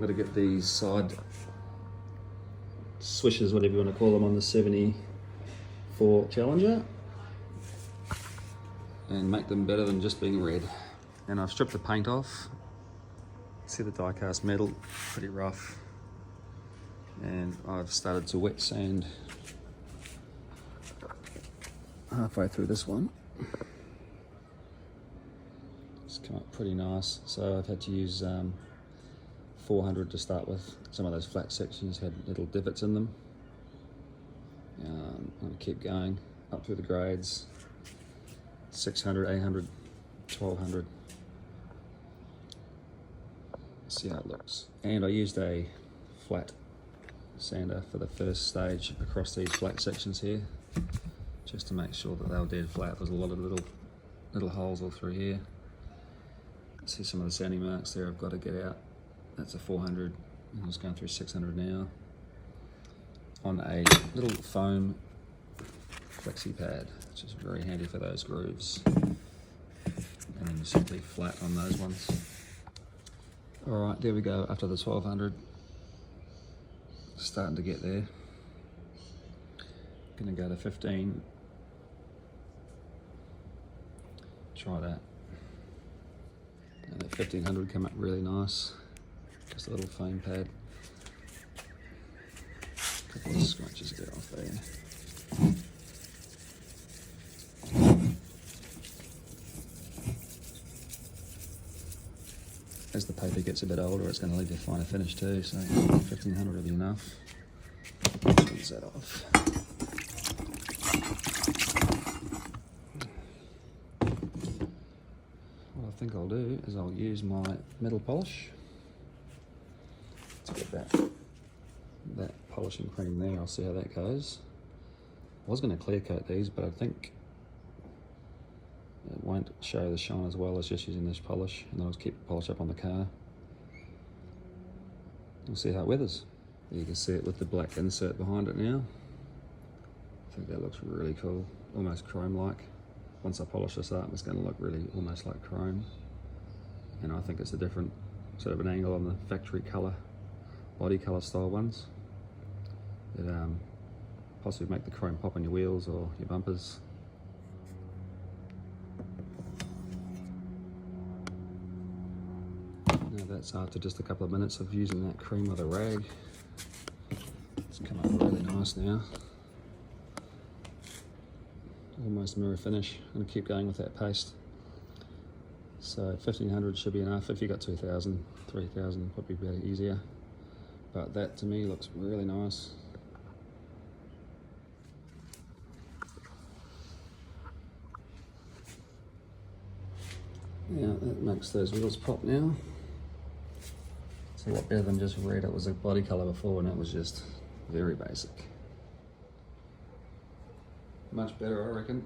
going to get these side swishes, whatever you want to call them, on the 74 Challenger and make them better than just being red. And I've stripped the paint off. See the die cast metal, pretty rough. And I've started to wet sand halfway through this one. It's come up pretty nice. So I've had to use 400 to start with. Some of those flat sections had little divots in them. I'm going to keep going up through the grades. 600, 800, 1200. See how it looks. And I used a flat sander for the first stage across these flat sections here, just to make sure that they were dead flat. There's a lot of little holes all through here. See some of the sanding marks there I've got to get out. That's a 400. I'm just going through 600 now on a little foam flexi pad, which is very handy for those grooves. And then you simply flat on those ones. All right, there we go, after the 1200. Starting to get there. Gonna go to 15. Try that. And that 1500 came up really nice. Just a little foam pad. A couple of scratches get off there. As the paper gets a bit older, it's going to leave you a finer finish too, so 1500 will be enough. Cleanse that off. What I think I'll do is I'll use my metal polish to get that polishing cream there. I'll see how that goes. I was going to clear coat these, but I think it won't show the shine as well as just using this polish, and then I'll just keep the polish up on the car. We'll see how it weathers. You can see it with the black insert behind it now. I think that looks really cool, almost chrome-like. Once I polish this up, it's going to look really almost like chrome. And I think it's a different sort of an angle on the factory colour, body colour style ones. It possibly make the chrome pop on your wheels or your bumpers. Now that's after just a couple of minutes of using that cream with a rag. It's come up really nice now. Almost mirror finish. I'm going to keep going with that paste. So 1500 should be enough. If you got 2000, 3000 would be better, easier. But that to me looks really nice. Yeah, that makes those wheels pop now. It's a lot better than just red. It was a body colour before and it was just very basic. Much better, I reckon.